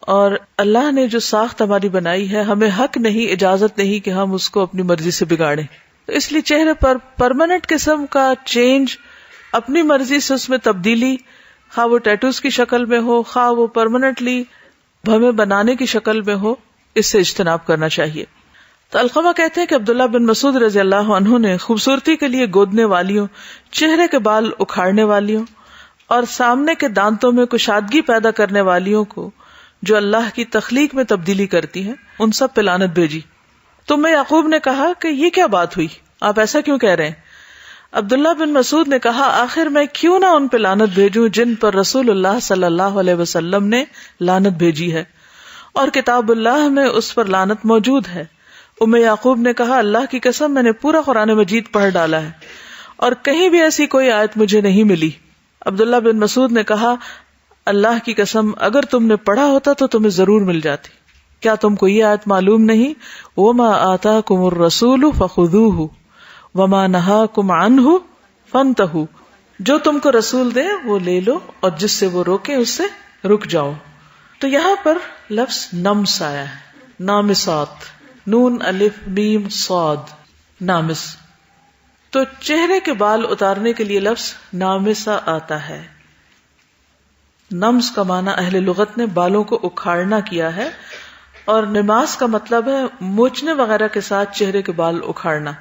اور اللہ نے جو ساخت ہماری بنائی ہے ہمیں حق نہیں، اجازت نہیں کہ ہم اس کو اپنی مرضی سے بگاڑیں. تو اس لیے چہرے پر پرماننٹ قسم کا چینج، اپنی مرضی سے اس میں تبدیلی، خواہ وہ ٹیٹوز کی شکل میں ہو، خواہ وہ پرماننٹلی ہمیں بنانے کی شکل میں ہو، اس سے اجتناب کرنا چاہیے. تو علقمہ کہتے ہیں کہ عبداللہ بن مسعود رضی اللہ عنہ نے خوبصورتی کے لیے گودنے والیوں، چہرے کے بال اکھاڑنے والیوں اور سامنے کے دانتوں میں کشادگی پیدا کرنے والیوں کو جو اللہ کی تخلیق میں تبدیلی کرتی ہیں، ان سب پہ لعنت بھیجی. تو یعقوب نے کہا کہ یہ کیا بات ہوئی، آپ ایسا کیوں کہہ رہے ہیں؟ عبداللہ بن مسعود نے کہا آخر میں کیوں نہ ان پہ لعنت بھیجوں جن پر رسول اللہ صلی اللہ علیہ وسلم نے لعنت بھیجی ہے اور کتاب اللہ میں اس پر لعنت موجود ہے. یعقوب نے کہا اللہ کی قسم میں نے پورا قرآن مجید پڑھ ڈالا ہے اور کہیں بھی ایسی کوئی آیت مجھے نہیں ملی. عبداللہ بن مسعود نے کہا اللہ کی قسم اگر تم نے پڑھا ہوتا تو تمہیں ضرور مل جاتی. کیا تم کو یہ آیت معلوم نہیں؟ وَمَا آتَاكُمُ الرَّسُولُ فَخُذُوهُ وَمَا نَهَاكُمْ عَنْهُ فَانْتَهُوا، جو تم کو رسول دے وہ لے لو اور جس سے وہ روکے اس سے رک جاؤ. تو یہاں پر لفظ نمس آیا ہے، نامسات، نون الف میم صاد، نامس. تو چہرے کے بال اتارنے کے لیے لفظ نامسا آتا ہے. نمس کا معنی اہل لغت نے بالوں کو اکھاڑنا کیا ہے، اور نماس کا مطلب ہے موچنے وغیرہ کے ساتھ چہرے کے بال اکھاڑنا.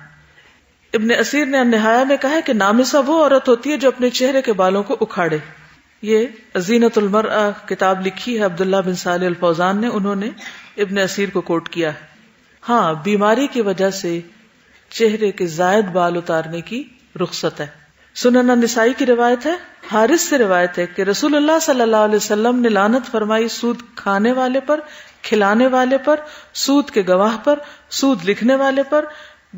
ابن اسیر نے النہایہ میں کہا کہ نامسا وہ عورت ہوتی ہے جو اپنے چہرے کے بالوں کو اکھاڑے. یہ زینت المرأہ کتاب لکھی ہے عبداللہ بن صالح الفوزان نے، انہوں نے ابن اسیر کو کوٹ کیا ہے. ہاں، بیماری کی وجہ سے چہرے کے زائد بال اتارنے کی رخصت ہے. سنن النسائی کی روایت ہے، حارث سے روایت ہے کہ رسول اللہ صلی اللہ علیہ وسلم نے لعنت فرمائی سود کھانے والے پر، کھلانے والے پر، سود کے گواہ پر، سود لکھنے والے پر،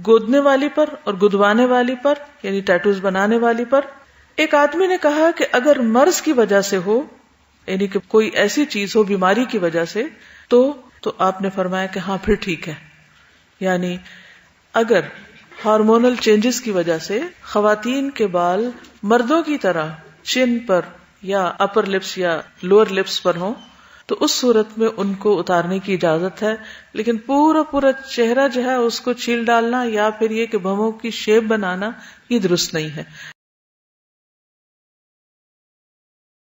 گودنے والی پر اور گدوانے والی پر، یعنی ٹیٹوز بنانے والی پر. ایک آدمی نے کہا کہ اگر مرض کی وجہ سے ہو، یعنی کہ کوئی ایسی چیز ہو بیماری کی وجہ سے، تو آپ نے فرمایا کہ ہاں پھر ٹھیک ہے. یعنی اگر ہارمونل چینجز کی وجہ سے خواتین کے بال مردوں کی طرح چن پر یا اپر لپس یا لوور لپس پر ہوں تو اس صورت میں ان کو اتارنے کی اجازت ہے. لیکن پورا چہرہ جو ہے اس کو چھیل ڈالنا یا پھر یہ کہ بھووں کی شیپ بنانا یہ درست نہیں ہے.